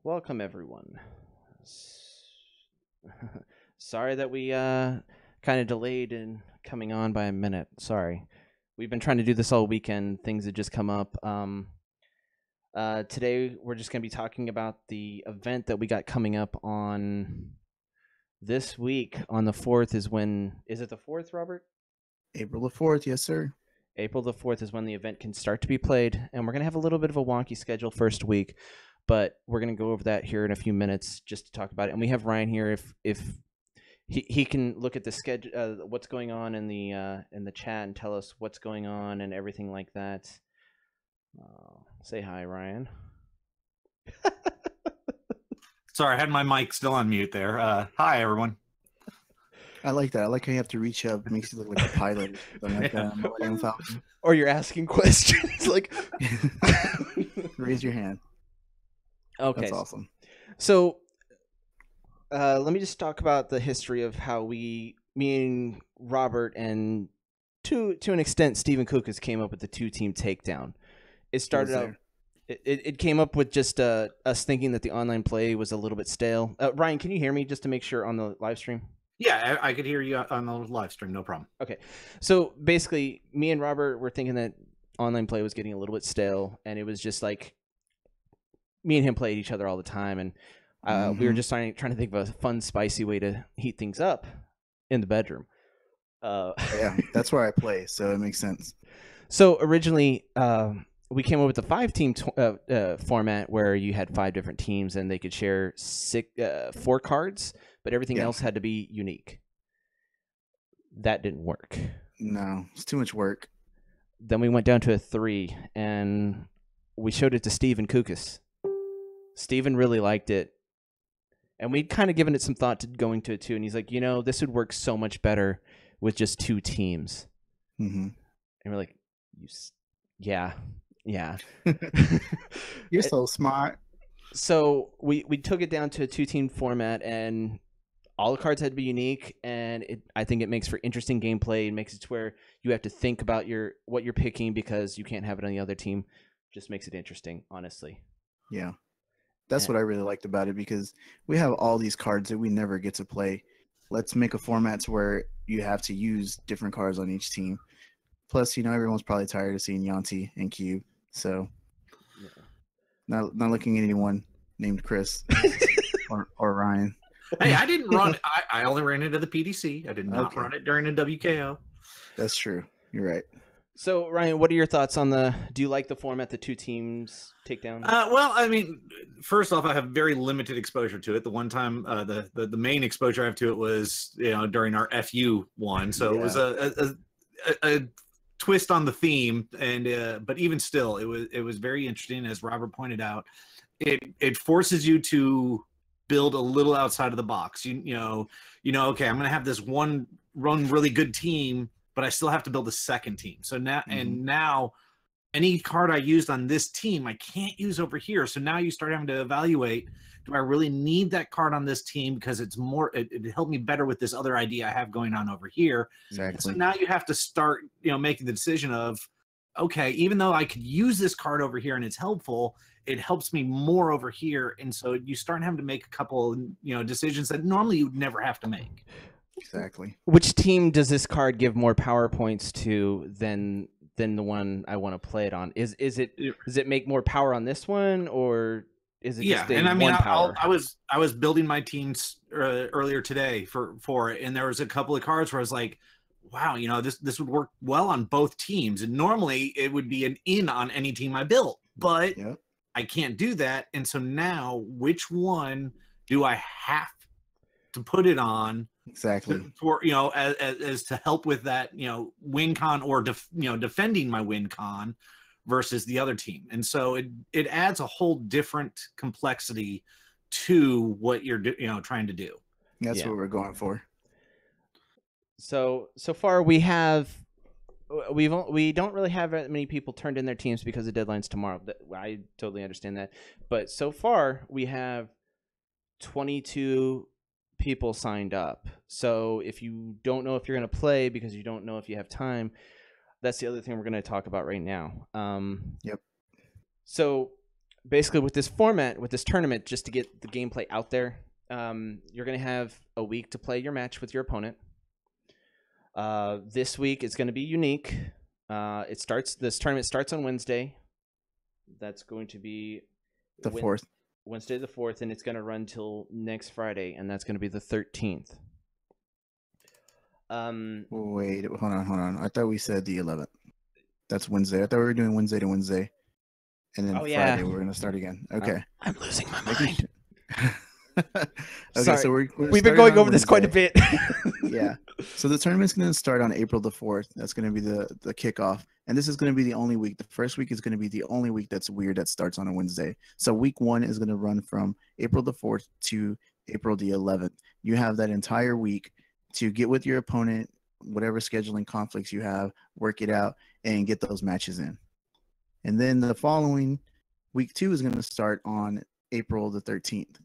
Welcome everyone. Sorry that we kind of delayed in coming on by a minute. Sorry. We've been trying to do this all weekend. Things had just come up. Today we're just going to be talking about the event that we got coming up on this week. On the 4th is it the 4th, Robert? April the 4th, yes, sir. April the 4th is when the event can start to be played, and we're going to have a little bit of a wonky schedule first week, but we're going to go over that here in a few minutes just to talk about it. And we have Ryan here if he can look at the schedule, what's going on in the chat and tell us what's going on and everything like that. Say hi, Ryan. Sorry, I had my mic still on mute there. Hi, everyone. I like that. I like how you have to reach up. It makes you look like a pilot or something like that. Millennium Falcon. Or you're asking questions like Raise your hand. Okay. That's awesome. So let me just talk about the history of how me and Robert, and to an extent Stephen Kukas, came up with the 2-team takedown. It started out. It came up with just us thinking that the online play was a little bit stale. Ryan, can you hear me just to make sure on the live stream? Yeah, I could hear you on the live stream, no problem. Okay. So basically, me and Robert were thinking that online play was getting a little bit stale, and it was just like me and him played each other all the time, and we were just trying to think of a fun, spicy way to heat things up in the bedroom. Yeah, that's where I play, so it makes sense. So originally, we came up with the 5-team format where you had 5 different teams and they could share 4 cards, but everything else had to be unique. That didn't work. No, it's too much work. Then we went down to a 3, and we showed it to Stephen Kukas. Stephen really liked it, and we'd kind of given it some thought to going to a 2, and he's like, this would work so much better with just 2 teams. Mm-hmm. And we're like, yeah. You're so smart. So we took it down to a 2-team format, and all the cards had to be unique, and I think it makes for interesting gameplay. It makes it to where you have to think about what you're picking because you can't have it on the other team. Just makes it interesting, honestly. Yeah. That's what I really liked about it, because we have all these cards that we never get to play. Let's make a format to where you have to use different cards on each team. Plus, everyone's probably tired of seeing Yanti and Cube. So, not looking at anyone named Chris or Ryan. Hey, I didn't run. I only ran into the PDC. I did not run it during the WKO. That's true. You're right. So, Ryan, what are your thoughts on do you like the format, the 2 teams takedown? Well, I mean, first off, I have very limited exposure to it. The one time, the main exposure I have to it was, during our FU one. So it was a twist on the theme, and but even still, it was very interesting. As Robert pointed out, it forces you to build a little outside of the box. Okay, I'm gonna have this one really good team, but I still have to build a second team. So now any card I used on this team I can't use over here. So now you start having to evaluate, do I really need that card on this team because it helped me better with this other idea I have going on over here. Exactly. So now you have to start, making the decision of, okay, even though I could use this card over here and it's helpful, it helps me more over here. And so you start having to make a couple, decisions that normally you'd never have to make. Exactly. Which team does this card give more power points to than the one I want to play it on? Does it make more power on this one, or is it just and I mean, power? I was building my teams earlier today for it, and there was a couple of cards where I was like, wow, this would work well on both teams, and normally it would be an in on any team I built, but I can't do that. And so now, which one do I have to put it on? Exactly. For as to help with that, win con or defending my win con versus the other team. And so it adds a whole different complexity to what you're trying to do. That's what we're going for. So far we don't really have that many people turned in their teams because the deadline's tomorrow. I totally understand that. But so far we have 22 people signed up. So if you don't know if you're going to play because you don't know if you have time, that's the other thing we're going to talk about right now. Yep. So basically with this format, with this tournament, just to get the gameplay out there, you're going to have a week to play your match with your opponent. This week is going to be unique. This tournament starts on Wednesday. That's going to be The 4th. Wednesday the 4th, and it's going to run till next Friday, and that's going to be the 13th. Wait, hold on. I thought we said the 11th. That's Wednesday. I thought we were doing Wednesday to Wednesday, and then Friday we're gonna start again. Okay. I'm losing my mind. Okay, Sorry. so we've been going over this quite a bit. Yeah. So the tournament's going to start on April the 4th. That's going to be the kickoff. And this is going to be the only week. The first week is going to be the only week that's weird that starts on a Wednesday. So week 1 is going to run from April the 4th to April the 11th. You have that entire week to get with your opponent, whatever scheduling conflicts you have, work it out, and get those matches in. And then the following week 2 is going to start on April the 13th.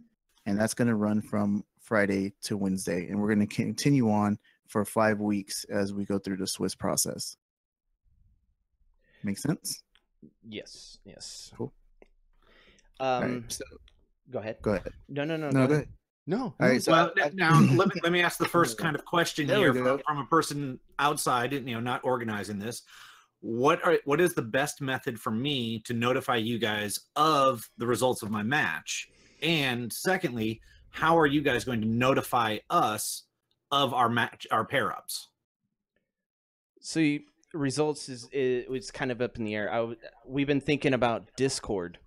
And that's going to run from Friday to Wednesday. And we're going to continue on for 5 weeks as we go through the Swiss process. Make sense? Yes. Cool. All right, so, go ahead. Go ahead. No, go ahead. No. All right. So well, now let me ask the first kind of question There here we go. from a person outside, not organizing this. What is the best method for me to notify you guys of the results of my match? And secondly, how are you guys going to notify us of our match, our pair ups? So results it's kind of up in the air. We've been thinking about Discord,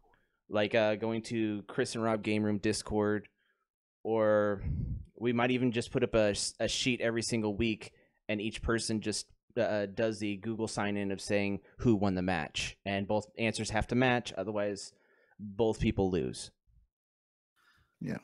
like going to Chris and Rob Game Room Discord, or we might even just put up a sheet every single week, and each person just does the Google sign in of saying who won the match, and both answers have to match, otherwise both people lose. Yeah.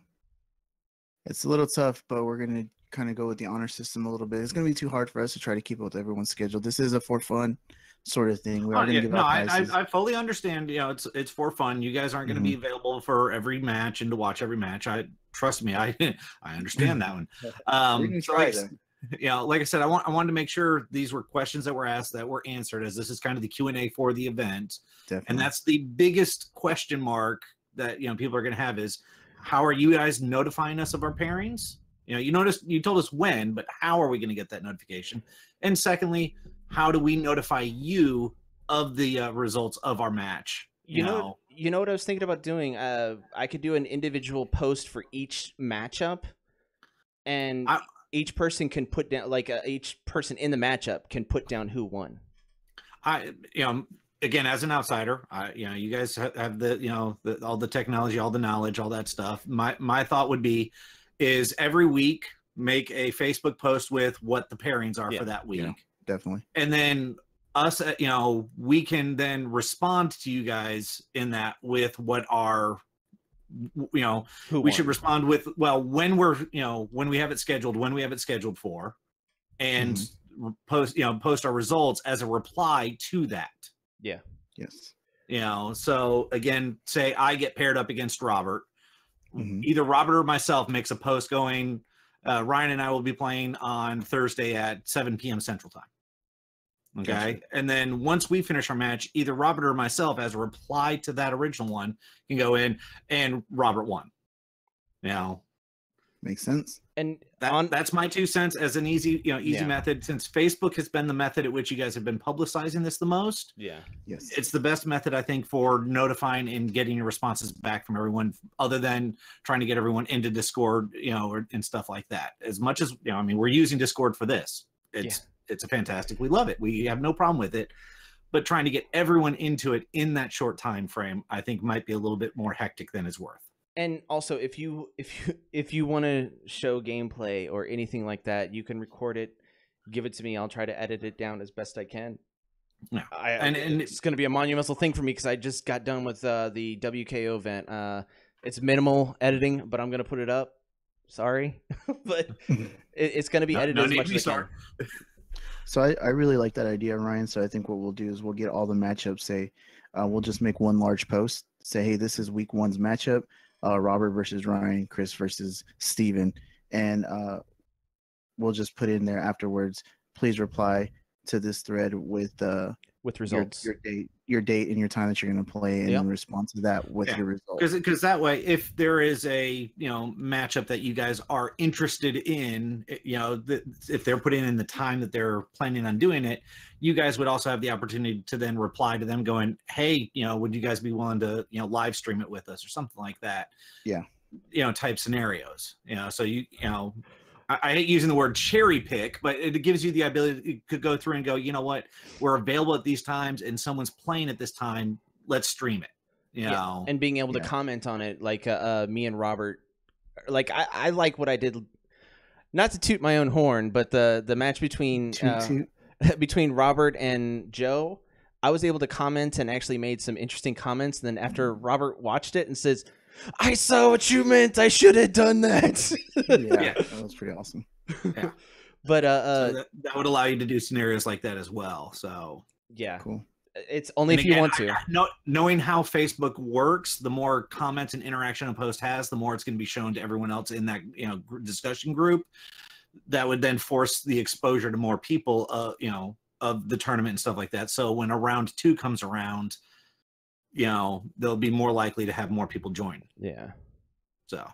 It's a little tough, but we're going to kind of go with the honor system a little bit. It's going to be too hard for us to try to keep up with everyone's schedule. This is a for fun sort of thing. We are going to give out prizes. I fully understand. It's for fun. You guys aren't going to be available for every match and to watch every match. Trust me. I understand that one. Like I said, I wanted to make sure these were questions that were asked that were answered, as this is kind of the Q&A for the event. Definitely. And that's the biggest question mark that people are going to have is, how are you guys notifying us of our pairings? You told us when, but how are we going to get that notification? And secondly, how do we notify you of the results of our match? You know what I was thinking about doing? I could do an individual post for each matchup, and each person can put down, each person in the matchup can put down who won. Again, as an outsider, you guys have the all the technology, all the knowledge, all that stuff. My thought would be, is every week make a Facebook post with what the pairings are for that week. Yeah, definitely. And then us, we can then respond to you guys in that with what our, we should respond with, when we have it scheduled for, and post our results as a reply to that. Yeah. Yes. So again, say I get paired up against Robert. Either Robert or myself makes a post going, Ryan and I will be playing on Thursday at 7 p.m. Central Time. Okay. Gotcha. And then once we finish our match, either Robert or myself, as a reply to that original one, can go in and Robert won. Makes sense. And that's my 2 cents as an easy method, since Facebook has been the method at which you guys have been publicizing this the most. Yeah. Yes. It's the best method, I think, for notifying and getting your responses back from everyone, other than trying to get everyone into Discord, and stuff like that. As much as, we're using Discord for this. It's a fantastic. We love it. We have no problem with it. But trying to get everyone into it in that short time frame, I think, might be a little bit more hectic than it's worth. And also, if you want to show gameplay or anything like that, you can record it, give it to me. I'll try to edit it down as best I can. Yeah, and it's going to be a monumental thing for me because I just got done with the WKO event. It's minimal editing, but I'm going to put it up. Sorry, but it's going to be edited as much as I can. So I really like that idea, Ryan. So I think what we'll do is we'll get all the matchups. We'll just make one large post. Say, hey, this is week 1's matchup. Robert versus Ryan, Chris versus Steven. And we'll just put in there afterwards, please reply to this thread with results. Your date, your date and your time that you're going to play and respond to that with your results. Because that way, if there is a matchup that you guys are interested in, if they're putting in the time that they're planning on doing it, you guys would also have the opportunity to then reply to them going, hey, would you guys be willing to live stream it with us or something like that? Yeah. Type scenarios. So I hate using the word cherry pick, but it gives you the ability to go through and go, you know what, we're available at these times and someone's playing at this time. Let's stream it. And being able to comment on it, like me and Robert, like I like what I did. Not to toot my own horn, but the match between between Robert and Joe, I was able to comment and actually made some interesting comments. And then after Robert watched it and says, I saw what you meant. I should have done that. Yeah, that was pretty awesome. Yeah, but so that would allow you to do scenarios like that as well. So yeah, cool. It's only if you want to. Knowing how Facebook works, the more comments and interaction a post has, the more it's going to be shown to everyone else in that discussion group. That would then force the exposure to more people, of the tournament and stuff like that. So when a round 2 comes around, they'll be more likely to have more people join. Yeah. So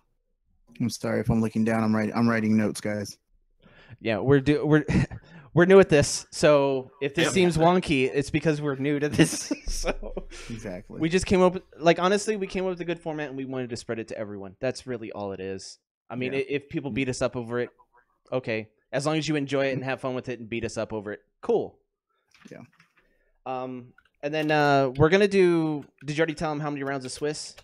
I'm sorry if I'm looking down. I'm writing notes, guys. Yeah, we're new at this. So if this seems wonky, it's because we're new to this. So exactly. We just came up honestly, we came up with a good format and we wanted to spread it to everyone. That's really all it is. I mean, if people beat us up over it, okay. As long as you enjoy it and have fun with it and beat us up over it, cool. Yeah. And then we're going to do... Did you already tell them how many rounds of Swiss?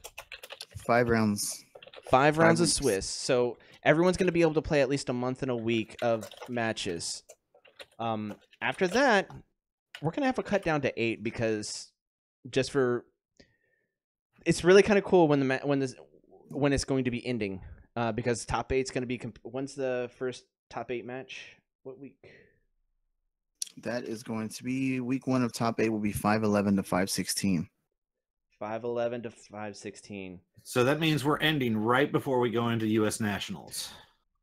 5 rounds. 5 rounds of Swiss. So everyone's going to be able to play at least a month and a week of matches. After that, we're going to have to cut down to 8 because just for... It's really kind of cool when it's going to be ending because top 8's going to be... When's the first top 8 match? What week? That is going to be week 1 of top 8 will be 5/11 to 5/16. 5/11 to 5/16. So that means we're ending right before we go into U.S. Nationals.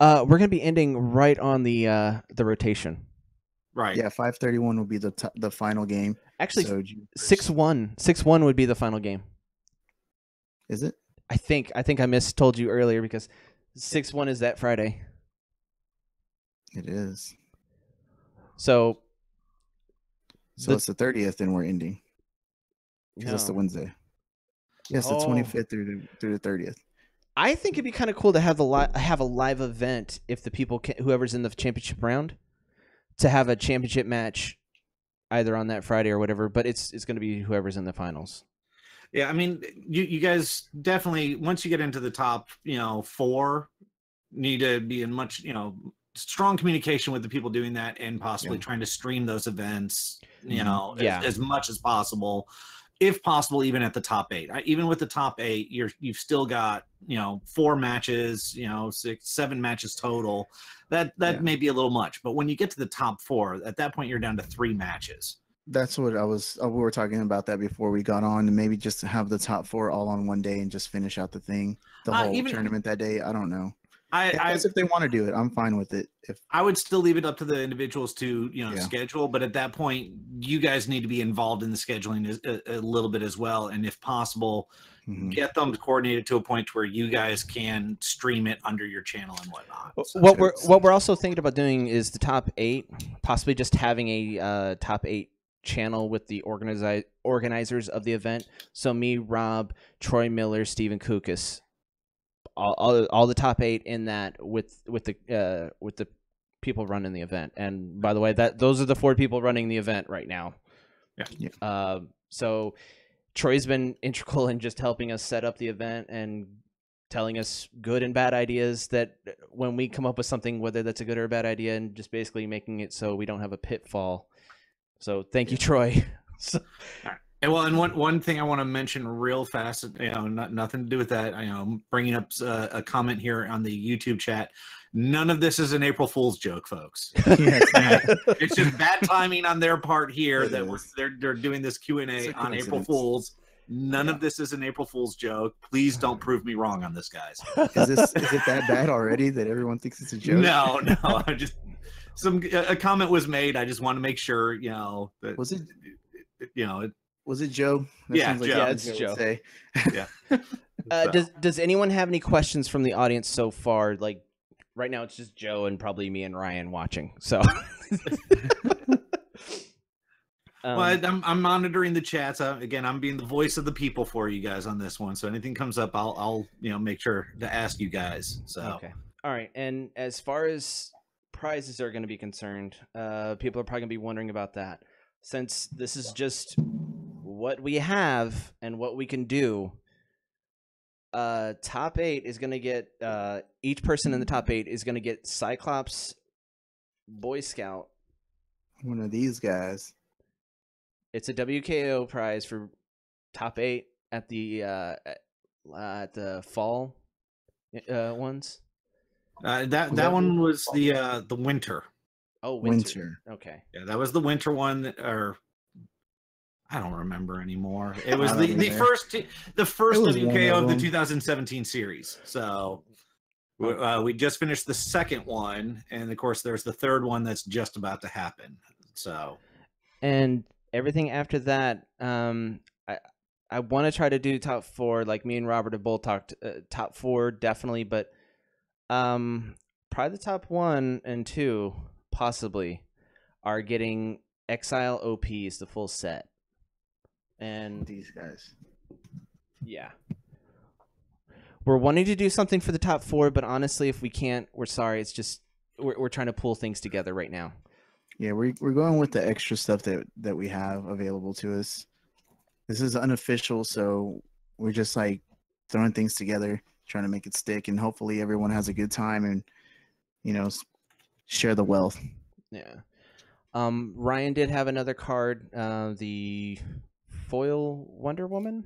We're going to be ending right on the rotation. Right. Yeah, 5:31 will be the final game. Actually, so 6-1 would be the final game. Is it? I think I mistold you earlier because 6-1 is that Friday. It is. So it's the 30th, and we're ending. Because that's the Wednesday. Yes, the 25th through the 30th. I think it'd be kind of cool to have a live event if the people whoever's in the championship round to have a championship match either on that Friday or whatever. But it's going to be whoever's in the finals. Yeah, I mean, you guys definitely once you get into the top 4, need to be in much strong communication with the people doing that and possibly trying to stream those events, as much as possible, if possible, even at the top 8. Even with the top 8, you've still got, 4 matches, 6, 7 matches total. That may be a little much, but when you get to the top 4, at that point, you're down to 3 matches. That's what we were talking about that before we got on, and maybe just to have the top 4 all on one day and just finish out the whole tournament that day. I don't know. If they want to do it, I'm fine with it. If I would still leave it up to the individuals to schedule, but at that point, you guys need to be involved in the scheduling a little bit as well, and if possible, get them coordinated to a point where you guys can stream it under your channel and whatnot. What we're also thinking about doing is the top 8, possibly just having a top 8 channel with the organizers of the event. So me, Rob, Troy Miller, Stephen Kukas. All the top 8 in that with the people running the event. And by the way, those are the 4 people running the event right now. Yeah. So Troy's been integral in just helping us set up the event and telling us good and bad ideas that when we come up with something, whether that's a good or a bad idea, and just basically making it so we don't have a pitfall. So thank you, Troy. And one thing I want to mention real fast, nothing to do with that. Bringing up a comment here on the YouTube chat. None of this is an April Fool's joke, folks. It's just bad timing on their part here they're doing this Q&A on April Fool's. None of this is an April Fool's joke. Please don't prove me wrong on this, guys. Is it that bad already that everyone thinks it's a joke? No. I just a comment was made. I just want to make sure that was it. Was it Joe? That Yeah, sounds like Joe. Yeah, something it's Joe would Joe. say. Yeah. Does anyone have any questions from the audience so far? Like right now, it's just Joe and probably me and Ryan watching. So, Well, I'm monitoring the chats. Again, I'm being the voice of the people for you guys on this one. So anything comes up, I'll make sure to ask you guys. So okay, all right. And as far as prizes are going to be concerned, people are probably going to be wondering about that. Since this is just what we have and what we can do, top 8 is going to get each person in the top 8 is going to get Cyclops Boy Scout. One of these guys. It's a WKO prize for top 8 at the fall ones. that one was the winter. Oh, winter. Okay. Yeah, that was the winter one, or I don't remember anymore. It was I the don't either. first It was one WKO of of the them. 2017 series. So we just finished the second one, and of course there's the third one that's just about to happen. So And everything after that, I want to try to do top 4. Like me and Robert have both talked top 4 definitely, but probably the top 1 and 2 possibly are getting Exile OPs, the full set. And These guys. yeah, we're wanting to do something for the top 4, but honestly, if we can't, we're sorry. It's just we're trying to pull things together right now. Yeah, we're going with the extra stuff that we have available to us. This is unofficial, so we're just like throwing things together, trying to make it stick, and hopefully everyone has a good time and share the wealth. Yeah. Ryan did have another card, the foil Wonder Woman.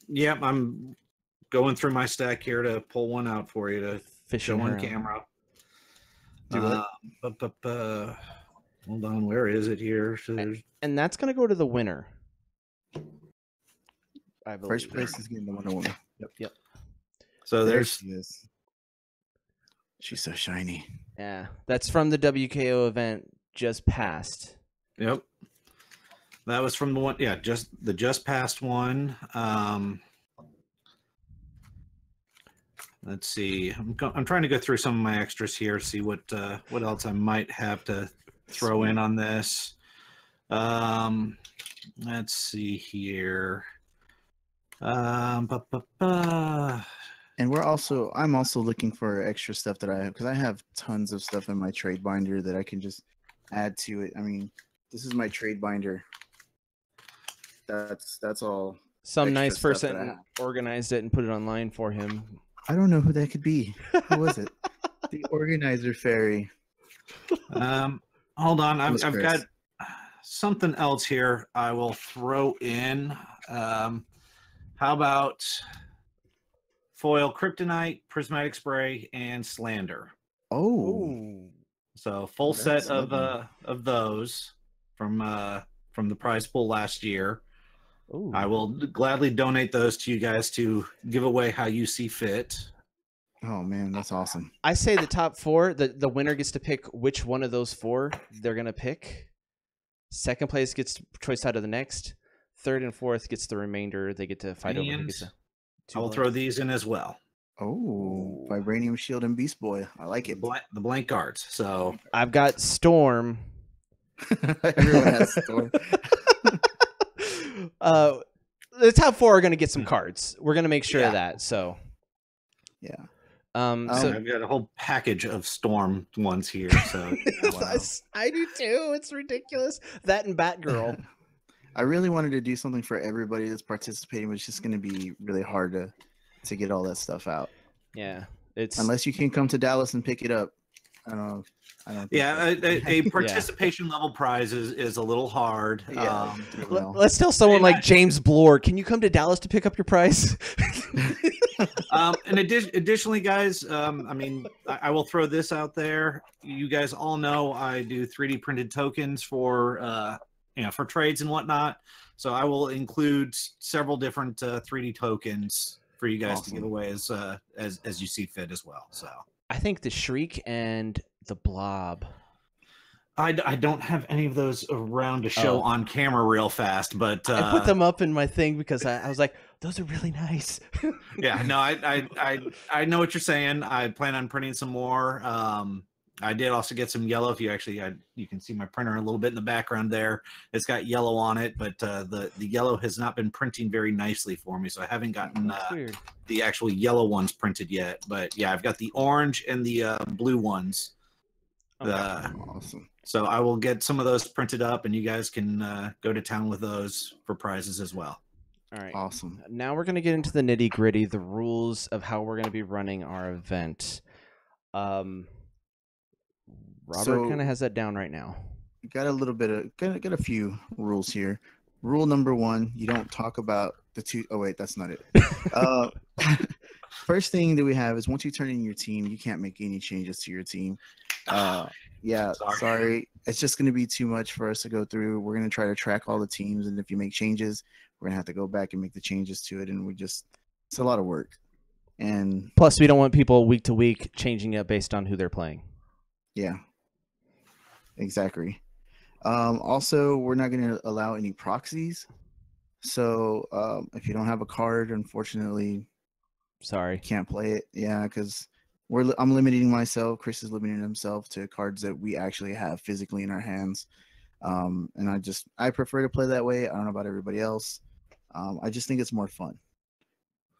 yep, I'm going through my stack here to pull one out for you to Fishing show on her out. camera. Do it. Hold on, where is it here? So there's And that's going to go to the winner. I believe. First place is getting the Wonder Woman. Yep. so There there's she is. She's so shiny. Yeah. That's from the WKO event just passed. Yep. That was from the one, yeah, just past one. Let's see. I'm trying to go through some of my extras here, see what else I might have to throw in on this. Let's see here. And I'm also looking for extra stuff that I have, because I have tons of stuff in my trade binder that I can just add to it. I mean, this is my trade binder. That's all. Some Extra nice stuff that I person have. organized it and put it online for him. I don't know who that could be. Who was it? The organizer fairy. Hold on. It was I've Chris. got something else here I will throw in. How about foil kryptonite, prismatic spray, and slander? Oh, So full That's set lovely. of those from the prize pool last year. Ooh. I will gladly donate those to you guys to give away how you see fit. oh man, that's awesome. I say the top 4, the winner gets to pick which one of those 4 they're going to pick. Second place gets choice out of the next. Third and fourth gets the remainder. They get to fight over who And gets I will throw these in as well. Oh, Vibranium Shield and Beast Boy. I like it. The blank cards. So I've got Storm. Everyone has Storm. The top 4 are going to get some cards. We're going to make sure of Yeah. that. So, Yeah. so I've got a whole package of Storm ones here. So Wow. I do too. It's ridiculous. That and Batgirl. I really wanted to do something for everybody that's participating, but it's just going to be really hard to get all that stuff out. Yeah, it's Unless you can come to Dallas and pick it up. I don't think yeah, so. a participation level prize is a little hard. Yeah, well, Let's tell someone And like James Bloor, can you come to Dallas to pick up your prize? And additionally, guys, I mean, I will throw this out there. You guys all know I do 3D printed tokens for for trades and whatnot. So I will include several different 3D tokens for you guys to give away as you see fit as well. So I think the Shriek and the Blob. I don't have any of those around to show Oh. on camera real fast, but I put them up in my thing because I was like, those are really nice. yeah, no, I know what you're saying. I plan on printing some more. I did also get some yellow. If you actually, you can see my printer a little bit in the background there. It's got yellow on it, but the yellow has not been printing very nicely for me, so I haven't gotten That's weird. the actual yellow ones printed yet. But yeah, I've got the orange and the blue ones. Okay. Awesome. So I will get some of those printed up, and you guys can go to town with those for prizes as well. All right. Awesome. Now we're going to get into the nitty gritty, the rules of how we're going to be running our event. Robert So- kind of has that down right now. Got a little bit of got a few rules here. Rule number 1: you don't talk about the two. Oh wait, that's not it. First thing that we have is once you turn in your team, you can't make any changes to your team. Yeah, sorry. It's just going to be too much for us to go through. We're going to try to track all the teams, and if you make changes, we're going to have to go back and make the changes to it, and it's a lot of work. And Plus, we don't want people week to week changing it based on who they're playing. yeah, exactly. Also, we're not going to allow any proxies. So if you don't have a card, unfortunately, Sorry. can't play it. Yeah, because I'm limiting myself. Chris is limiting himself to cards that we actually have physically in our hands. And I prefer to play that way. I don't know about everybody else. I just think it's more fun.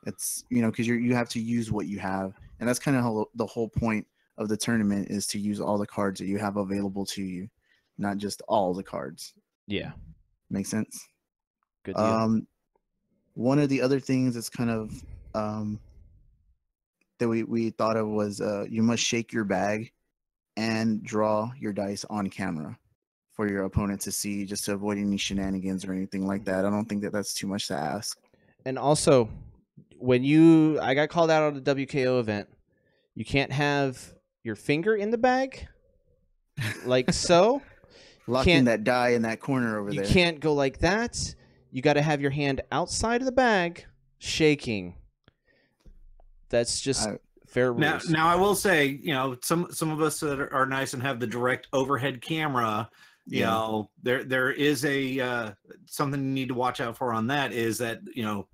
It's because you have to use what you have, and that's kind of the whole point of the tournament is to use all the cards that you have available to you, not just all the cards. Yeah. Make sense? Good deal. One of the other things that's kind of that we thought of was you must shake your bag and draw your dice on camera for your opponent to see, just to avoid any shenanigans or anything like that. I don't think that that's too much to ask. And also, I got called out on the WKO event, you can't have your finger in the bag, like so. Locking Can't- that die in that corner over You there. can't go like that. You got to have your hand outside of the bag, shaking. That's just fair rules. Now I will say, some of us that are nice and have the direct overhead camera, there is a something you need to watch out for on that is that,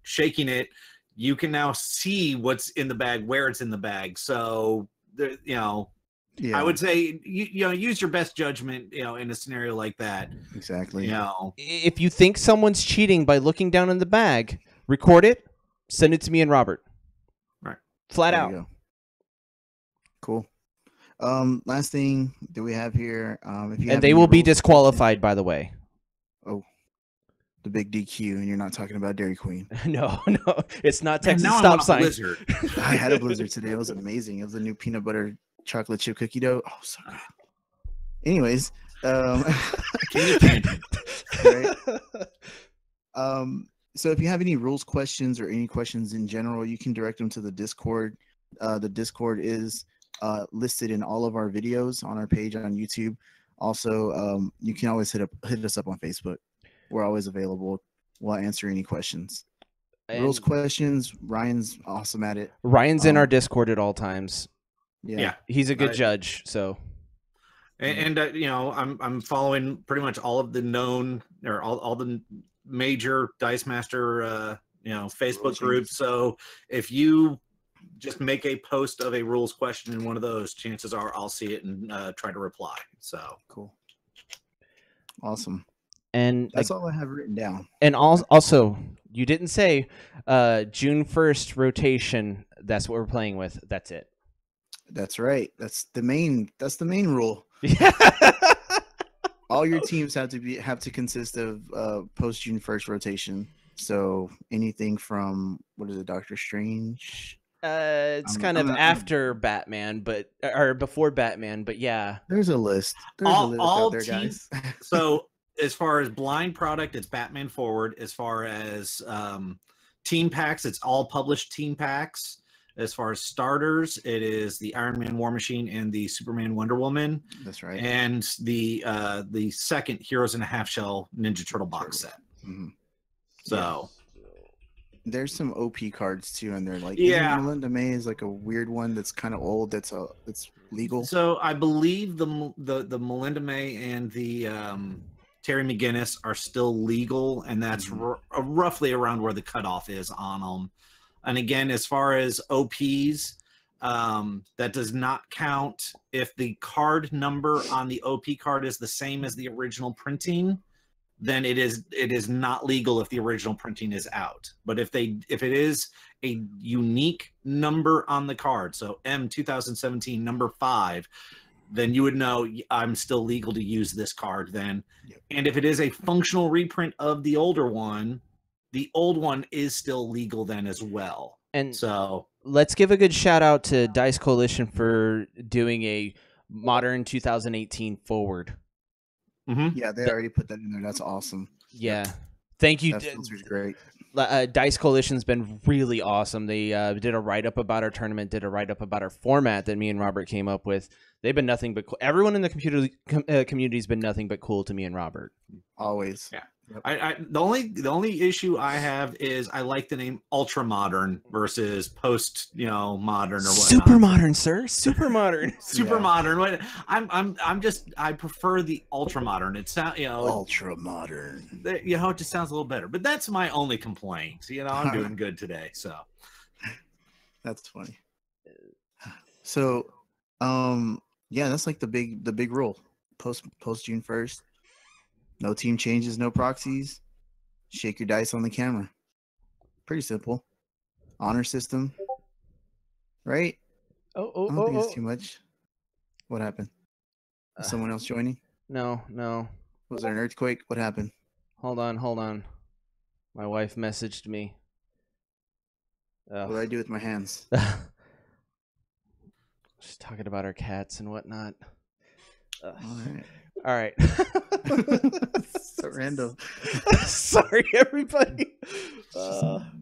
shaking it, you can now see what's in the bag, where it's in the bag. So, I would say, use your best judgment, in a scenario like that. Exactly. If you think someone's cheating by looking down in the bag, record it, send it to me and Robert. Right. Flat There out. you go. Cool. Last thing that we have here, if you have And they any will be rules- disqualified, by the way. the big DQ, and you're not talking about Dairy Queen. No, it's not And Texas now I stop want a sign. Blizzard. I had a Blizzard today. It was amazing. It was a new peanut butter chocolate chip cookie dough. Oh, so good. Anyways, King of Tangent. right? So if you have any rules questions or any questions in general, you can direct them to the Discord. The Discord is listed in all of our videos on our page on YouTube. Also, you can always hit us up on Facebook. We're always available. We'll answer any questions. Rules And questions. Ryan's awesome at it. Ryan's in our Discord at all times. Yeah. He's a good Right. judge, so And I'm following pretty much all of the known or all the major Dice Master Facebook Rules groups. So if you just make a post of a rules question in one of those, chances are I'll see it and try to reply. So Cool. Awesome. and That's all I have written down. and also you didn't say June 1st rotation. That's what we're playing with. That's it. That's right. That's the main rule. All your teams have to consist of post June 1st rotation. So anything from Doctor Strange? It's I'm- kind I'm of not- after Batman, or before Batman, but yeah. There's a list. There's All- a list all out there, teams- guys. so as far as blind product, it's Batman Forward. As far as team packs, it's all published team packs. As far as starters, it is the Iron Man War Machine and the Superman Wonder Woman, That's right. and the second Heroes in a Half Shell Ninja Turtle box set. Mhm. So there's some OP cards too, and they're like, Yeah. isn't Melinda May is like a weird one that's kind of old. That's legal. So I believe the Melinda May and the Terry McGinnis are still legal, and that's roughly around where the cutoff is on them. And again, as far as OPs, that does not count if the card number on the OP card is the same as the original printing. Then it is not legal if the original printing is out. But if it is a unique number on the card, so M 2017 number 5, then you would know I'm still legal to use this card then. Yep. And if it is a functional reprint of the older one, the old one is still legal then as well. And so let's give a good shout out to Dice Coalition for doing a modern 2018 forward. Yeah, they already put that in there. That's awesome. Yeah. Thank you. That filter's great. Dice Coalition's been really awesome. They did a write-up about our tournament, did a write-up about our format that me and Robert came up with. They've been nothing but cool. Everyone in the community has been nothing but cool to me and Robert. Always. Yeah. Yep. The only issue I have is I like the name ultra modern versus post modern or whatnot. Super modern, sir. Super modern. Super modern. I prefer the ultra modern. It sound ultra modern. It just sounds a little better. But that's my only complaint. I'm doing good today. So that's funny. So yeah, that's like the big rule. Post June 1st. No team changes, no proxies. Shake your dice on the camera. Pretty simple. Honor system. Right? I don't think it's too much. What happened? Is someone else joining? No. Was there an earthquake? What happened? Hold on. My wife messaged me. What do I do with my hands? Just talking about our cats and whatnot. All right. So random. Sorry, everybody.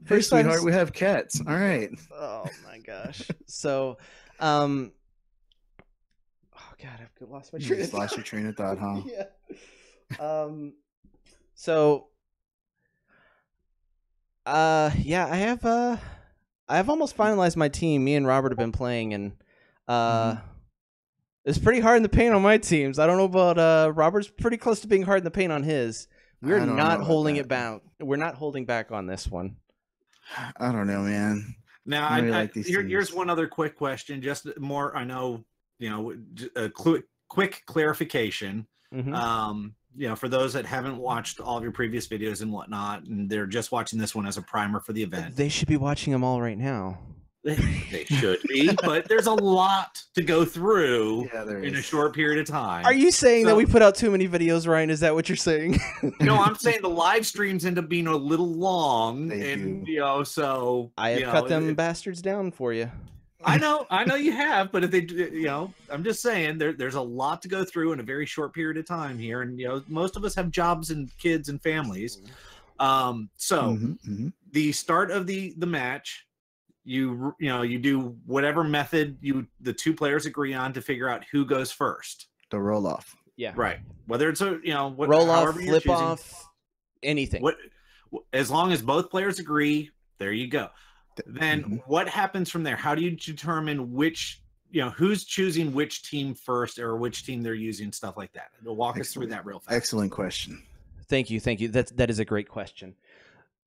Hey, sweetheart, we have cats. All right. Oh my gosh. So, oh god, I've lost my train of thought. Lost your train of thought, huh? Yeah. So, yeah, I have almost finalized my team. Me and Robert have been playing, and it's pretty hard in the paint on my teams. I don't know about Robert's pretty close to being hard in the paint on his. We're not holding it back. We're not holding back on this one. I don't know, man. Now, here's one other quick question. Just more, I know, a quick clarification. For those that haven't watched all of your previous videos and whatnot, and they're just watching this one as a primer for the event. They should be watching them all right now. They should be, but there's a lot to go through in a short period of time. Are you saying that we put out too many videos, Ryan? Is that what you're saying? No, I'm saying the live streams end up being a little long, so I have cut them bastards down for you. I know you have, but if they, I'm just saying there's a lot to go through in a very short period of time here, and most of us have jobs and kids and families. The start of the match. You do whatever method the two players agree on to figure out who goes first. The roll off. Yeah. Right. Whether it's roll off, flip off, anything. As long as both players agree, there you go. Then what happens from there? How do you determine which who's choosing which team first or which team they're using, stuff like that? Walk us through that real fast. Excellent question. Thank you. That is a great question.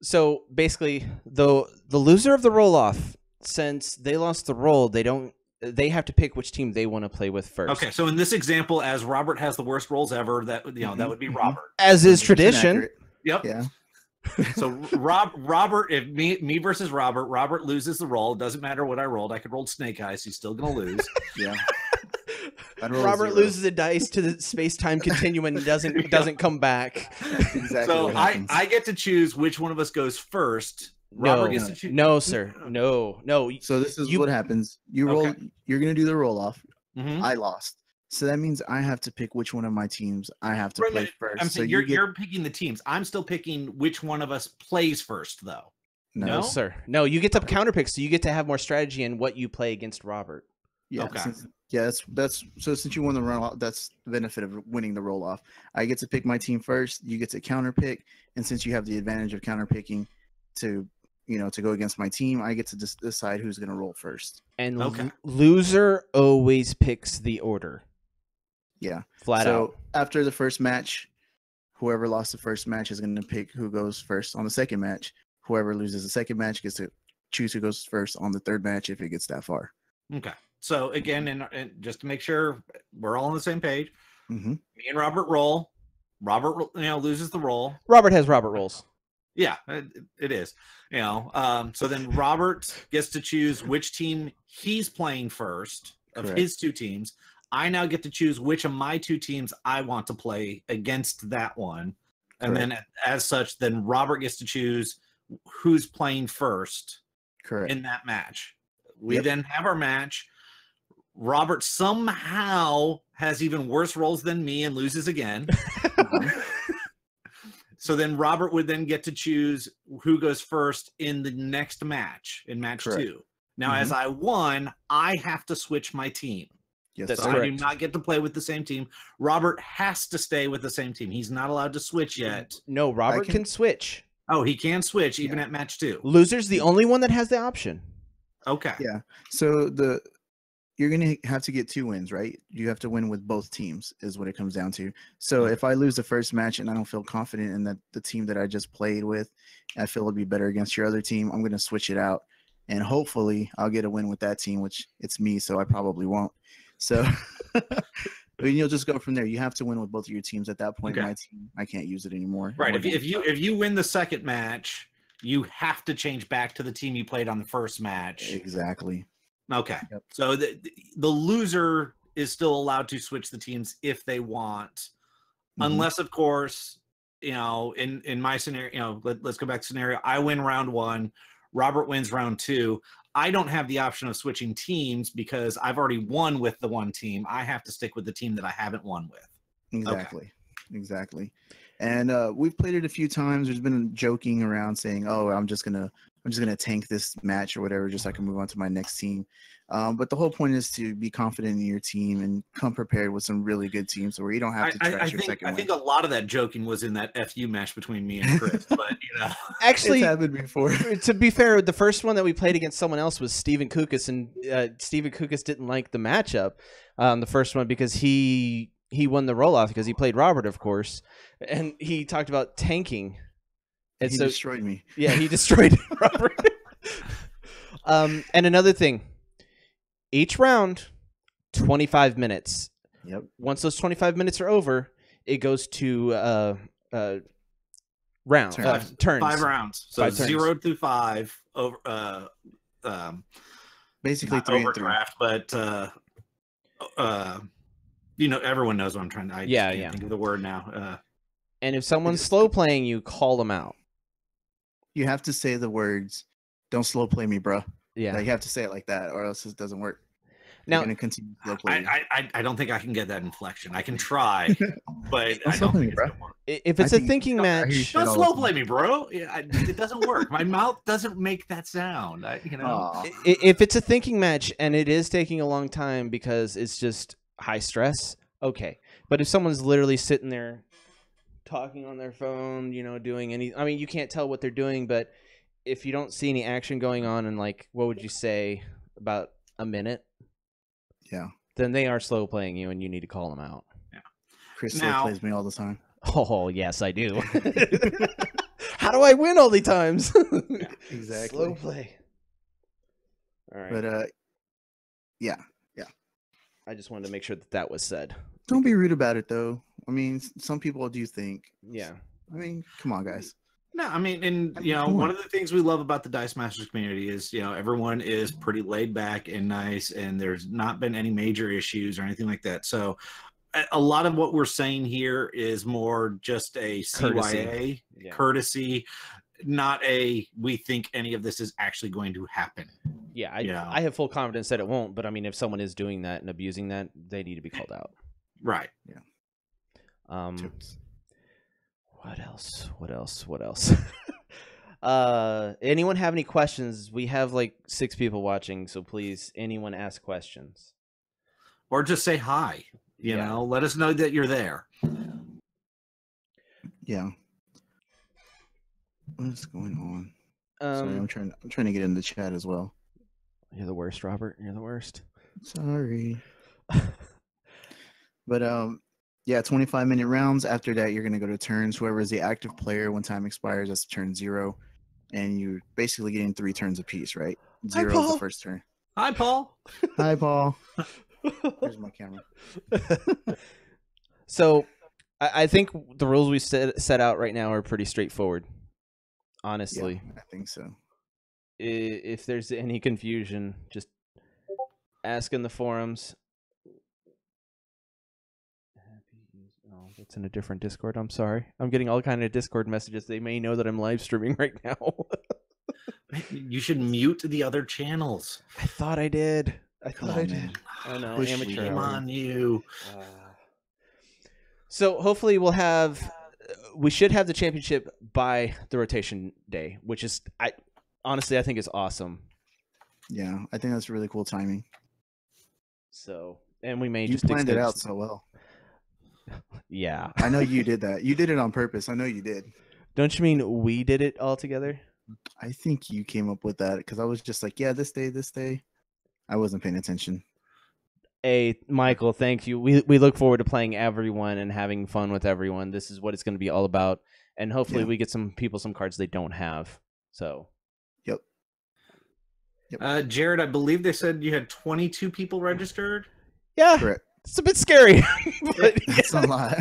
So basically, the loser of the roll-off, since they lost the roll, they have to pick which team they want to play with first. Okay, so in this example, as Robert has the worst rolls ever, that that would be Robert. As is tradition. Yep. Yeah. So Robert, if me versus Robert loses the roll. It doesn't matter what I rolled. I could roll snake eyes. He's still gonna lose. Yeah. Robert loses a dice to the space-time continuum and doesn't come back. Exactly. So I get to choose which one of us goes first. Robert gets to choose. No, sir. No. So this is what happens. You roll. Okay. You're gonna do the roll off. I lost. So that means I have to pick which one of my teams I have to play first. I'm saying you're picking the teams. I'm still picking which one of us plays first, though. No, sir. No, you get to counterpick, so you get to have more strategy in what you play against Robert. Yeah. Okay. That's so since you won the roll off, that's the benefit of winning the roll off. I get to pick my team first. You get to counterpick, and since you have the advantage of counterpicking to to go against my team, I get to decide who's going to roll first. And Okay. loser always picks the order. Yeah. Flat out. So after the first match, whoever lost the first match is going to pick who goes first on the second match. Whoever loses the second match gets to choose who goes first on the third match if it gets that far. Okay. So again, and just to make sure we're all on the same page, Mm-hmm. me and Robert roll. Robert, loses the roll. Robert has Robert rolls. Yeah, it is. So then Robert gets to choose which team he's playing first of Correct. his two teams. I now get to choose which of my two teams I want to play against that one. And then as such, then Robert gets to choose who's playing first Correct. in that match. We then have our match. Robert somehow has even worse rolls than me and loses again. So then Robert would then get to choose who goes first in the next match, in match Correct. 2. Now, as I won, I have to switch my team. Yes, That's So correct. I do not get to play with the same team. Robert has to stay with the same team. He's not allowed to switch yet. No, Robert can switch. Oh, he can switch even at match 2. Loser's the only one that has the option. Okay. Yeah. So you're going to have to get 2 wins, right? You have to win with both teams is what it comes down to. So if I lose the first match and I don't feel confident in the team that I just played with, I feel it'll be better against your other team, I'm going to switch it out. And hopefully I'll get a win with that team, which it's me, so I probably won't. So you'll just go from there. You have to win with both of your teams at that point. Okay. My team, I can't use it anymore. Right. If you win the second match, you have to change back to the team you played on the first match. Exactly. Okay. Yep. So the loser is still allowed to switch the teams if they want, Mhm. unless, of course, in my scenario, let's go back to scenario. I win round 1, Robert wins round 2. I don't have the option of switching teams because I've already won with the one team. I have to stick with the team that I haven't won with. Exactly. And we've played it a few times. There's been joking around saying, "Oh, I'm just gonna tank this match or whatever, just so I can move on to my next team." But the whole point is to be confident in your team and come prepared with some really good teams, where you don't have to trash your second I win. think a lot of that joking was in that FU match between me and Chris, but Actually, It's happened before. to be fair, the first one that we played against someone else was Steven Kukas, and Steven Kukas didn't like the matchup the first one because he won the roll-off because he played Robert, of course, and he talked about tanking. And He so destroyed me. yeah, he destroyed Robert. And another thing, each round, 25 minutes. Yep. Once those 25 minutes are over, it goes to turns. 5 rounds. So 5 turns. 0 through 5 over Basically not 3 and 3. overdraft, but everyone knows what I'm trying to. I Yeah, can't yeah. think of the word now. And if someone's slow playing you, call them out. You have to say the words, "Don't slow play me, bro." Yeah. Like, you have to say it like that, or else it doesn't work. Now, You're gonna continue to slow play. I don't think I can get that inflection. I can try, but I slow don't play think me, it's bro. gonna work. if it's I a think- thinking I hear you match, say Don't all slow the play me, bro. It doesn't work. My mouth doesn't make that sound. Aw. if it's a thinking match and it is taking a long time because it's just high stress, okay. But if someone's literally sitting there talking on their phone, doing you can't tell what they're doing, but if you don't see any action going on in, like, what would you say, about a minute? Yeah. Then they are slow playing you and you need to call them out. Chris Now- slow plays me all the time. Oh, yes, I do. How do I win all the times? Exactly. Slow play. All right. But yeah. I just wanted to make sure that was said. Don't be rude about it, though. I mean, some people do think. Yeah. I mean, come on, guys. No, I mean, and Come one on. of the things we love about the Dice Masters community is, everyone is pretty laid back and nice, and there's not been any major issues or anything like that. So, a lot of what we're saying here is more just a CYA Yeah. courtesy, not a we think any of this is actually going to happen. Yeah, Yeah. I have full confidence that it won't, but I mean, if someone is doing that and abusing that, they need to be called out. Right. Totes. What else? Anyone have any questions? We have like 6 people watching, so please, anyone ask questions. Or just say hi. Yeah. Let us know that you're there. Yeah. What's going on? Sorry, I'm trying to get in the chat as well. You're the worst, Robert. You're the worst. Sorry. But yeah, 25-minute rounds. After that, you're gonna go to turns. Whoever is the active player when time expires, that's turn 0, and you're basically getting 3 turns apiece, right? 0 is Paul. the first turn. Hi, Paul. Hi, Paul. Here's my camera. So, I think the rules we set out right now are pretty straightforward. Honestly, Yeah, I think so. If there's any confusion, just ask in the forums. Oh, that's in a different Discord. I'm sorry. I'm getting all kind of Discord messages. They may know that I'm live streaming right now. You should mute the other channels. I thought I did. Come on, man. Oh no, Push amateur. Shame hour. on you. So hopefully we should have the championship by the rotation day, which is honestly I think is awesome. Yeah, I think that's really cool timing. So, and we may You just planned it out so well. Yeah. I know you did that. You did it on purpose. I know you did. Don't you mean we did it all together? I think you came up with that because I was just like, yeah, this day. I wasn't paying attention. Hey, Michael, thank you. We look forward to playing everyone and having fun with everyone. This is what it's going to be all about. And hopefully we get some people some cards they don't have. So. Yep. Jared, I believe they said you had 22 people registered. Yeah. Correct. It's a bit scary. But That's a lot.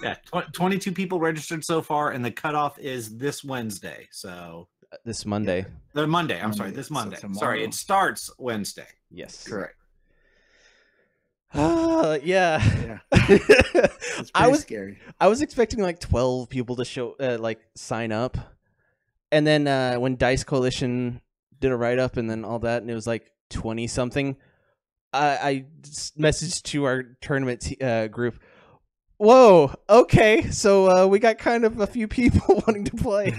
Yeah, 22 people registered so far, and the cutoff is this Wednesday. So this Monday. the Monday. I'm Monday. sorry, this So Monday. tomorrow. Sorry, it starts Wednesday. Yes. Correct. Yeah. Yeah. It's pretty scary. I was expecting like 12 people to show sign up. And then when Dice Coalition did a write up and then all that and it was like 20 something, I messaged to our tournament group. Whoa, okay. So we got kind of a few people wanting to play.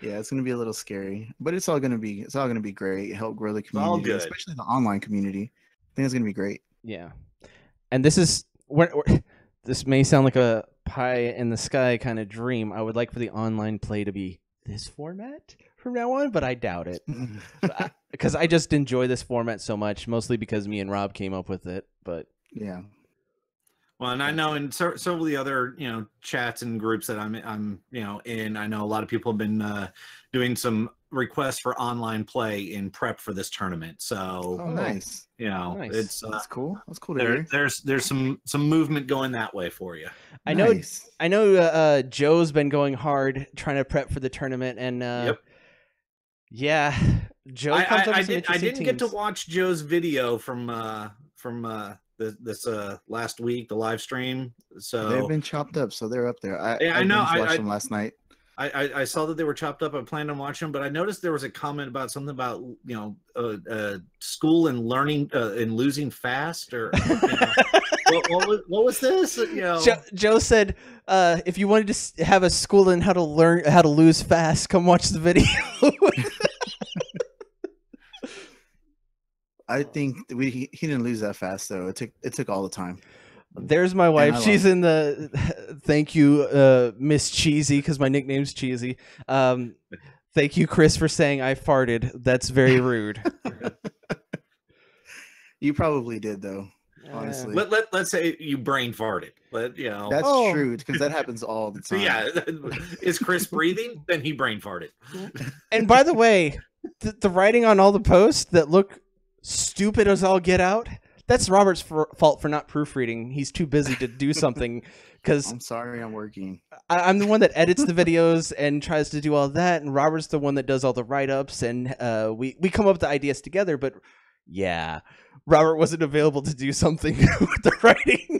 Yeah, it's gonna be a little scary, but it's all gonna be great. Help grow the all community, good. especially the online community. I think it's gonna be great. Yeah. And this is this may sound like a pie in the sky kind of dream. I would like for the online play to be this format from now on, but I doubt it. Because I just enjoy this format so much, mostly because me and Rob came up with it. But Yeah. Well, and I know in several of the other chats and groups that I'm in, I know a lot of people have been doing some requests for online play in prep for this tournament. So Oh, nice. Nice. it's That's cool. That's cool to hear. there's some movement going that way for you. I know Nice. Joe's been going hard trying to prep for the tournament, and Yep. yeah, Joe comes up with some I interesting didn't get to teams. watch Joe's video from this last week, the live stream. So They've been chopped up, so they're up there. I know. watched them last night. I saw that they were chopped up. I planned on watching them, but I noticed there was a comment about something about school and learning and losing fast, or what was this? Joe said, if you wanted to have a school in how to learn how to lose fast, come watch the video. I think he didn't lose that fast though. It took all the time. There's my wife. I She's love in the thank you, Miss Cheesy, because my nickname's Cheesy. Thank you, Chris, for saying I farted. That's very rude. You probably did though. Honestly, Let's say you brain farted. that's Oh. true because that happens all the So time. yeah, is Chris breathing? Then he brain farted. And by the way, the writing on all the posts that look stupid as all get out, that's Robert's fault for not proofreading. He's too busy to do something because I'm sorry, I'm working. I'm the one that edits the videos and tries to do all that, and Robert's the one that does all the write-ups, and we come up with the ideas together, but yeah, Robert wasn't available to do something with the writing.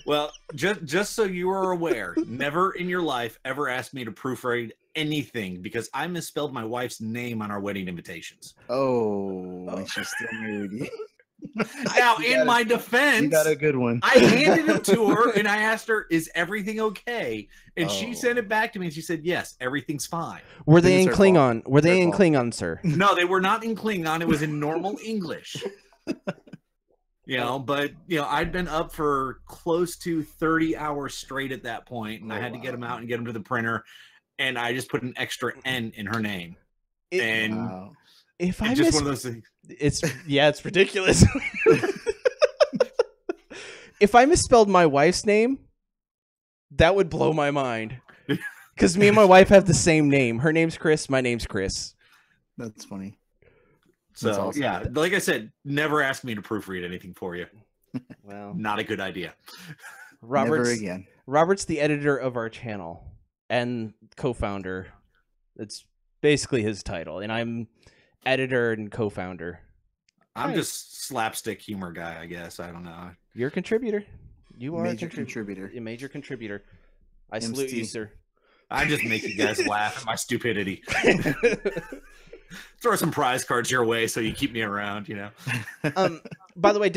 Well, just so you are aware, never in your life ever ask me to proofread anything because I misspelled my wife's name on our wedding invitations. Oh, and she's still married. Now, You in got my You defense, got a good one. I handed it to her and I asked her, "Is everything okay?" And she Oh. sent it back to me and she said, "Yes, everything's fine." Were Then they in it's her fault. Klingon? Were they Her in fault. Klingon, sir? No, they were not in Klingon. It was in normal English. But I'd been up for close to 30 hours straight at that point, and Oh, I had to get wow. them out and get them to the printer. and I just put an extra N in her name. It- And Wow. If I it's just miss, one of those things. it's ridiculous. If I misspelled my wife's name, that would blow my mind. Because me and my wife have the same name. Her name's Chris. My name's Chris. That's funny. So That's awesome. yeah, like I said, never ask me to proofread anything for you. Well, Not a good idea. Never again. Robert's the editor of our channel and co-founder. It's basically his title, and I'm editor and co-founder. I'm Right. just slapstick humor guy, I guess. I don't know. You're a contributor. You are Major a contributor. A major contributor. I salute you, MC. sir. I just make you guys laugh at my stupidity. Throw some prize cards your way so you keep me around, you know. By the way,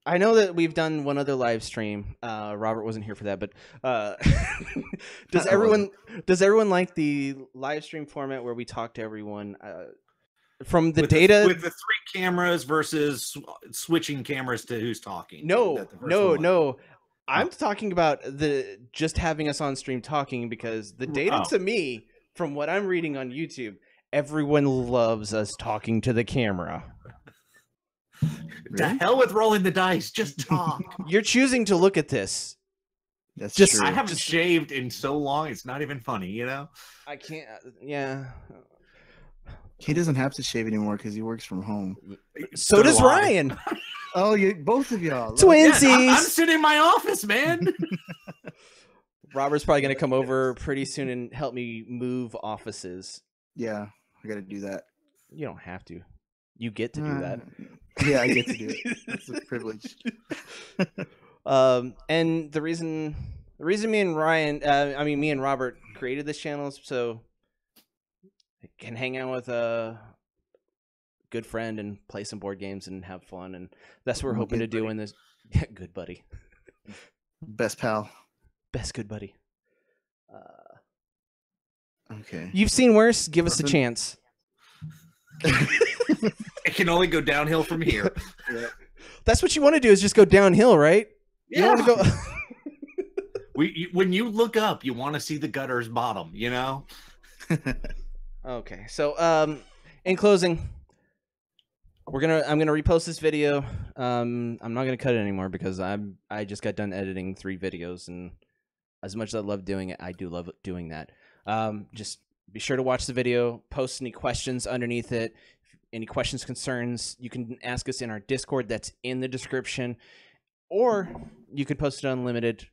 I know that we've done one other live stream. Robert wasn't here for that, but does everyone like the live stream format where we talk to everyone from the data with the 3 cameras versus switching cameras to who's talking? No, Is that the first no, one? no. I'm talking about the just having us on stream talking, because the data to me, from what I'm reading on YouTube, everyone loves us talking to the camera. To hell with rolling the dice. Just talk. You're choosing to look at this. That's Just- true. I haven't shaved in so long, it's not even funny, you know? I can't. Yeah. He doesn't have to shave anymore because he works from home. So does do I. Ryan. Oh, you both of y'all. Twinsies. Yeah, I'm sitting in my office, man. Robert's probably going to come over pretty soon and help me move offices. Yeah, I got to do that. You don't have to. You get to do that. Yeah, I get to do it. It's a privilege. And the reason me and Robert created this channel is so I can hang out with a good friend and play some board games and have fun, and that's what we're hoping to Good do buddy. in this. Good buddy, Best pal. best good buddy. Okay. You've seen worse. Give us a Nothing. chance. It can only go downhill from here. That's what you want to do, is just go downhill, right? You Yeah. don't want to go. When you look up, you want to see the gutter's bottom, you know? Okay, so in closing, I'm gonna repost this video. I'm not gonna cut it anymore because I just got done editing 3 videos, and as much as I love doing it, I do love doing that. Just be sure to watch the video. Post any questions underneath it. Any questions, concerns, you can ask us in our Discord that's in the description, or you could post it unlimited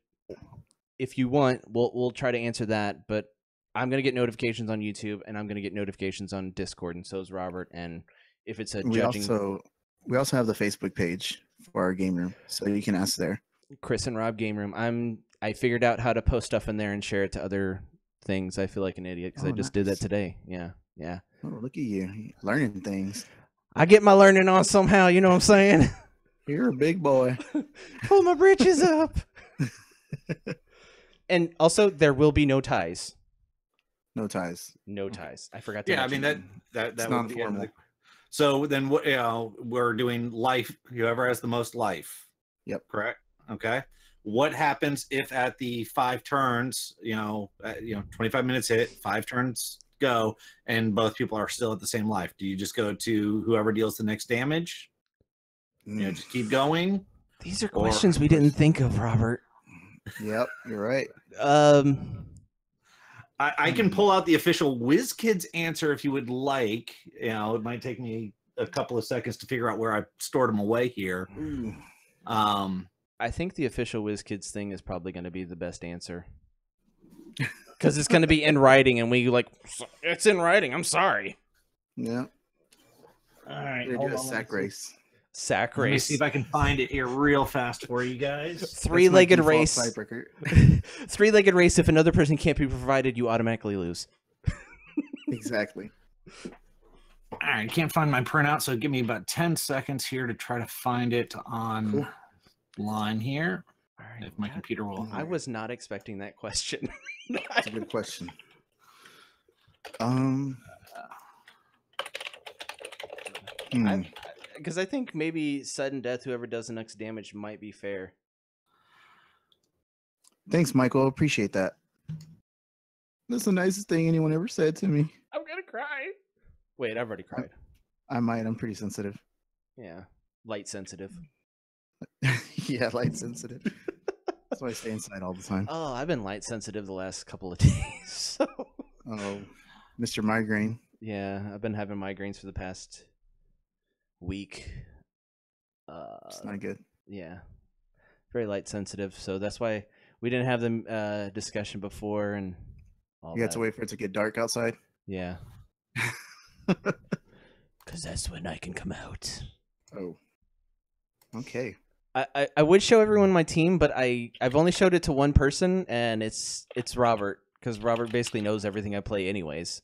if you want. We'll try to answer that, but I'm gonna get notifications on YouTube, and I'm gonna get notifications on Discord, and so is Robert. And if it's a we judging, we also have the Facebook page for our game room, so you can ask there. Chris and Rob Game Room, I figured out how to post stuff in there and share it to other things. I feel like an idiot because I Oh, just did that nice. today. Yeah. Oh, look at you learning things. I get my learning on somehow. You know what I'm saying? You're a big boy. Pull my britches up. And also, there will be no ties. No ties. No ties. I forgot to. Yeah, I mean mention that It's would be non-formal. So then what, we're doing life, whoever has the most life. Yep. Correct. Okay. What happens if at the 5 turns, 25 minutes hit, 5 turns go, and both people are still at the same life? Do you just go to whoever deals the next damage? Just keep going. These are questions we didn't think of, Robert. Yep, you're right. I can pull out the official WizKids answer if you would like. It might take me a couple of seconds to figure out where I stored them away here. Ooh. I think the official WizKids thing is probably going to be the best answer. Because it's going to be in writing, and it's in writing. I'm sorry. Yeah. All right. We're gonna do a sack race. Sack Let me race. see if I can find it here real fast for you guys. That's my Three-legged default race. tiebreaker. Three-legged race. If another person can't be provided, you automatically lose. Exactly. All right, can't find my printout, so give me about 10 seconds here to try to find it online here. All right. If my computer will. I was not expecting that question. That's a good question. Because I think maybe sudden death, whoever does the next damage, might be fair. Thanks, Michael. Appreciate that. That's the nicest thing anyone ever said to me. I'm gonna cry. Wait, I've already cried. I might. I'm pretty sensitive. Yeah, light sensitive. Yeah, light sensitive. That's why I stay inside all the time. Oh, I've been light sensitive the last couple of days. So. Oh, Mr. Migraine. Yeah, I've been having migraines for the past week. It's not good. Yeah, very light sensitive. So that's why we didn't have the discussion before, and all You have that. to wait for it to get dark outside. Yeah, because that's when I can come out. Oh. Okay. I would show everyone my team, but I've only showed it to one person, and it's Robert, because Robert basically knows everything I play anyways.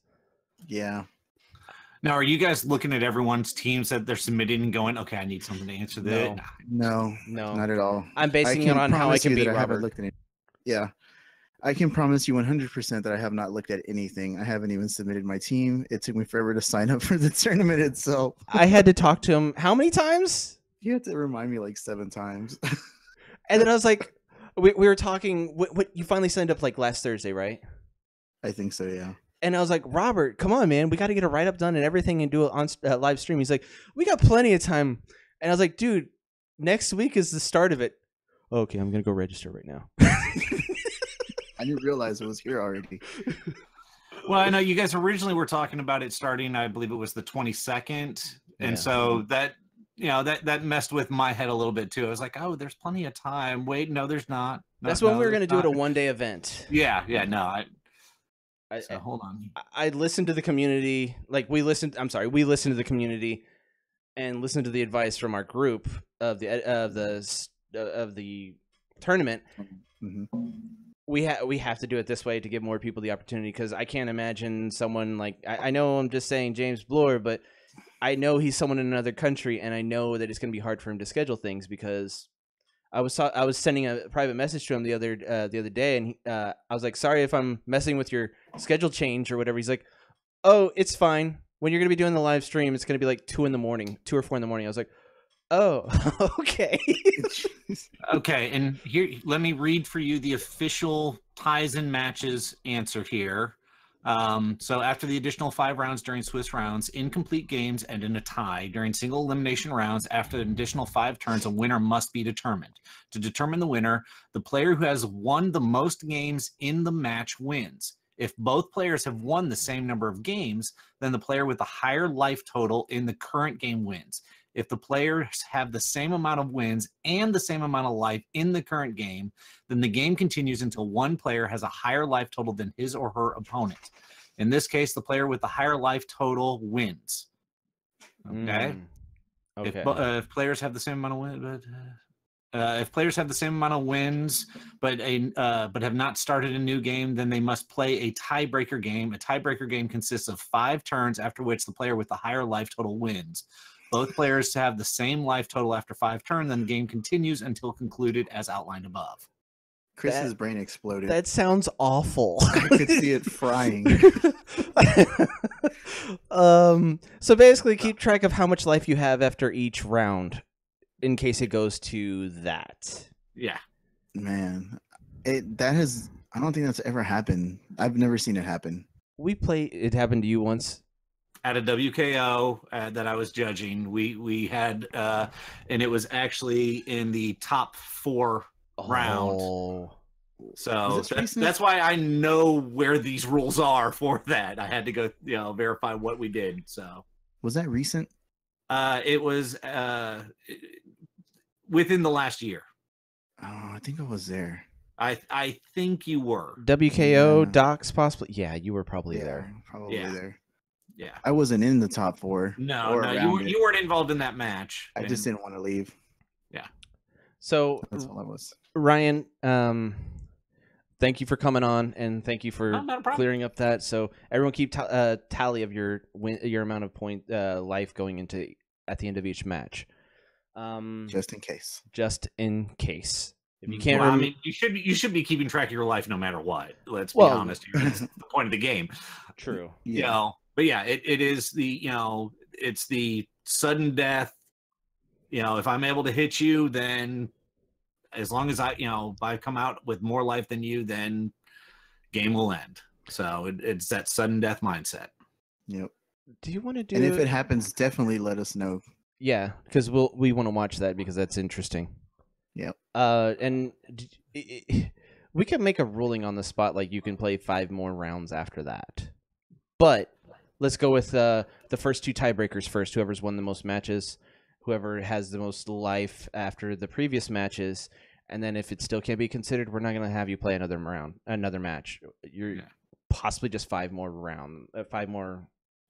Yeah. Now, are you guys looking at everyone's teams that they're submitting and going, okay, I need something to answer this? No, No, not at all. I'm basing it on how I can beat I haven't Robert. looked at it. Yeah. I can promise you 100% that I have not looked at anything. I haven't even submitted my team. It took me forever to sign up for the tournament itself. I had to talk to him how many times? You had to remind me like 7 times. And then I was like, we were talking. What you finally signed up like last Thursday, right? I think so, yeah. And I was like, Robert, come on, man, we got to get a write up done and everything, and do it on live stream. He's like, we got plenty of time. And I was like, dude, next week is the start of it. Okay, I'm gonna go register right now. I didn't realize it was here already. Well, I know you guys originally were talking about it starting, I believe it was the 22nd. Yeah. And so that, that messed with my head a little bit too. I was like, oh, there's plenty of time. Wait, no, there's not. No, That's when we were there's gonna do it not. a 1 day event. Yeah, no. I Hold on. I listened to the community. Like we listened to the community and listened to the advice from our group of the tournament. Mm-hmm. We have to do it this way to give more people the opportunity, because I can't imagine someone like I know I'm just saying James Bloor, but I know he's someone in another country, and I know that it's going to be hard for him to schedule things, because I was sending a private message to him the other day, and I was like, sorry if I'm messing with your schedule change or whatever. He's like, oh, it's fine. When you're going to be doing the live stream, it's going to be like 2 or 4 in the morning. I was like, oh, okay. Okay, and here, let me read for you the official ties and matches answer here. So after the additional 5 rounds during Swiss rounds, incomplete games end in a tie. During single elimination rounds, after an additional 5 turns, a winner must be determined. To determine the winner, the player who has won the most games in the match wins. If both players have won the same number of games, then the player with the higher life total in the current game wins. If the players have the same amount of wins and the same amount of life in the current game, then the game continues until one player has a higher life total than his or her opponent. In this case, the player with the higher life total wins. Okay. Okay. If players have the same amount of wins, if players have the same amount of wins, but have not started a new game, then they must play a tiebreaker game. A tiebreaker game consists of 5 turns, after which the player with the higher life total wins. Both players have the same life total after 5 turns, then the game continues until concluded as outlined above. Chris's brain exploded. That sounds awful. I could see it frying. So basically, keep track of how much life you have after each round, in case it goes to that. Yeah. Man, I don't think that's ever happened. I've never seen it happen. It happened to you once? At a WKO that I was judging, we had, and it was actually in the top 4 round. So that's why I know where these rules are for that. I had to go, verify what we did. So was that recent? It was within the last year. Oh, I think I was there. I think you were. WKO, Yeah. Docs, possibly. Yeah, you were probably there. Probably there. Yeah. I wasn't in the top 4. No, you weren't involved in that match. I just didn't want to leave. Yeah. So That's all I was. Ryan, thank you for coming on, and thank you for not a problem. clearing up that. So everyone keep tally of your amount of point life going into at the end of each match. Just in case. Just in case. If you can't, I mean, you should be keeping track of your life no matter what. Let's be honest here. It's the point of the game. True. Yeah. But yeah, it is the it's the sudden death. If I'm able to hit you, then as long as I come out with more life than you, then game will end. So it's that sudden death mindset. Yep. Do you want to do? And if it happens, definitely let us know. Yeah, because we want to watch that because that's interesting. Yep. And we can make a ruling on the spot, like you can play 5 more rounds after that. But let's go with the first 2 tiebreakers first. Whoever's won the most matches, whoever has the most life after the previous matches, and then if it still can't be considered, we're not going to have you play another match. You're possibly just 5 more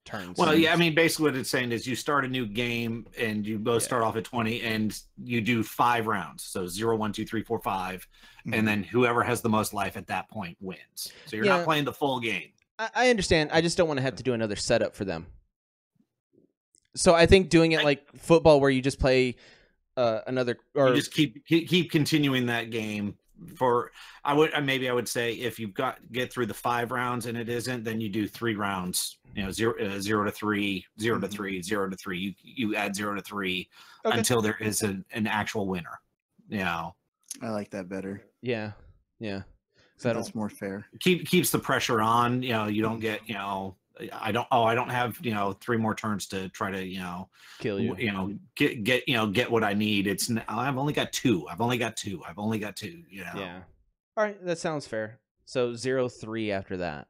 turns. Well, yeah, I mean, basically what it's saying is you start a new game and you both start off at 20 and you do 5 rounds. So 0, 1, 2, 3, 4, 5. And then whoever has the most life at that point wins. So you're not playing the full game. I understand. I just don't want to have to do another setup for them. So I think doing it like football where you just play another, or you just keep continuing that game. I would say if you've get through the 5 rounds and it isn't, then you do 3 rounds. 0 to 3, 0 to 3, 0 to 3. You add 0 to 3 until there is an actual winner. I like that better. Yeah. So that's more fair. Keeps the pressure on. You don't get I don't have 3 more turns to try to kill you. Get what I need. I've only got 2. I've only got 2. Yeah. All right, that sounds fair. So 0-3 after that.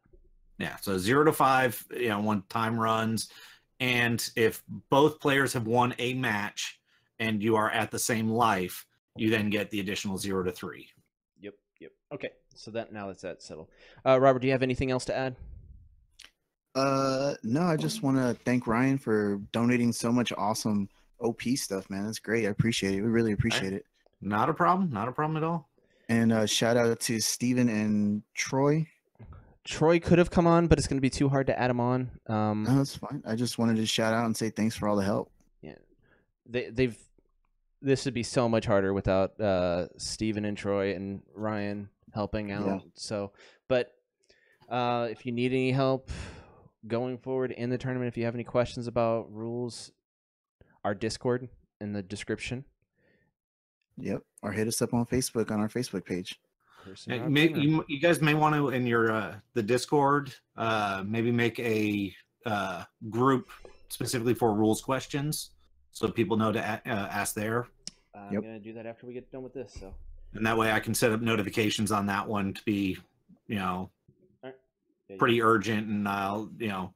Yeah. So 0 to 5. When time runs, and if both players have won a match and you are at the same life, you then get the additional 0 to 3. Yep. Okay. So now that's settled. Robert, do you have anything else to add? No, I just want to thank Ryan for donating so much awesome OP stuff, man. That's great. I appreciate it. We really appreciate it. Not a problem. Not a problem at all. And shout out to Steven and Troy. Troy could have come on, but it's going to be too hard to add him on. No, that's fine. I just wanted to shout out and say thanks for all the help. Yeah, this would be so much harder without Steven and Troy and Ryan helping out. Yeah. So, but if you need any help going forward in the tournament, if you have any questions about rules, our Discord in the description. Yep, or hit us up on Facebook on our Facebook page. You guys may want to in your the Discord maybe make a group specifically for rules questions so people know to ask there. I'm gonna do that after we get done with this. So, and that way I can set up notifications on that one to be, pretty urgent, and I'll,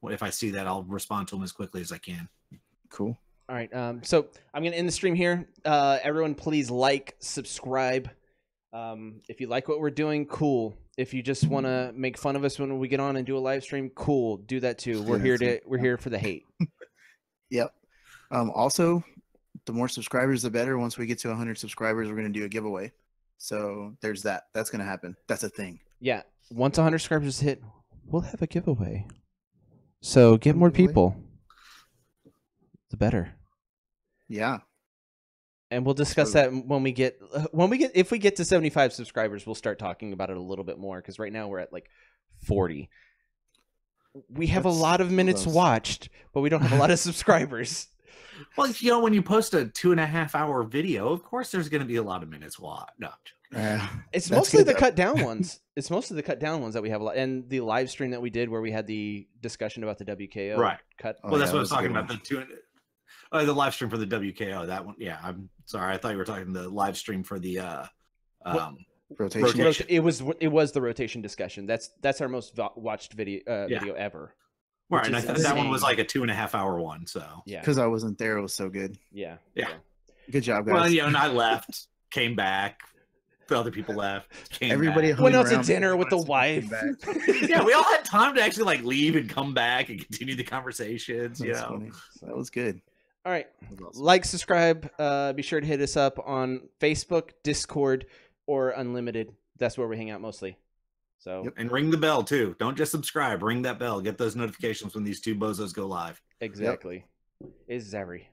if I see that, I'll respond to them as quickly as I can. Cool. All right. So I'm gonna end the stream here. Everyone, please like, subscribe. If you like what we're doing, cool. If you just want to make fun of us when we get on and do a live stream, cool. Do that too. We're here for the hate. Yep. Also, the more subscribers, the better. Once we get to 100 subscribers, we're gonna do a giveaway. So there's that. That's gonna happen. That's a thing. Yeah. Once 100 subscribers hit, we'll have a giveaway. So get more people. The better. Yeah. And we'll discuss that when we get if we get to 75 subscribers, we'll start talking about it a little bit more, because right now we're at like 40. We have a lot of minutes watched, but we don't have a lot of subscribers. Well, when you post a 2.5-hour video, of course there's going to be a lot of minutes watched. No. It's mostly the cut down ones. It's mostly the cut down ones that we have a lot, and the live stream that we did where we had the discussion about the WKO. Right. Cut. Well, that's what I was talking about. The live stream for the WKO. That one. Yeah. I'm sorry. I thought you were talking the live stream for the rotation. It was the rotation discussion. That's our most watched video ever. Right, and I thought that one was like a 2.5-hour one. So yeah, because I wasn't there, it was so good. Yeah. Good job, guys. Well, and I left, came back. The other people left. Everybody went out to dinner with the wife. Yeah, we all had time to actually like leave and come back and continue the conversations. Funny. That was good. All right, awesome. Like, subscribe. Be sure to hit us up on Facebook, Discord, or Unlimited. That's where we hang out mostly. So and ring the bell too. Don't just subscribe. Ring that bell. Get those notifications when these 2 bozos go live. Exactly. Is Zary.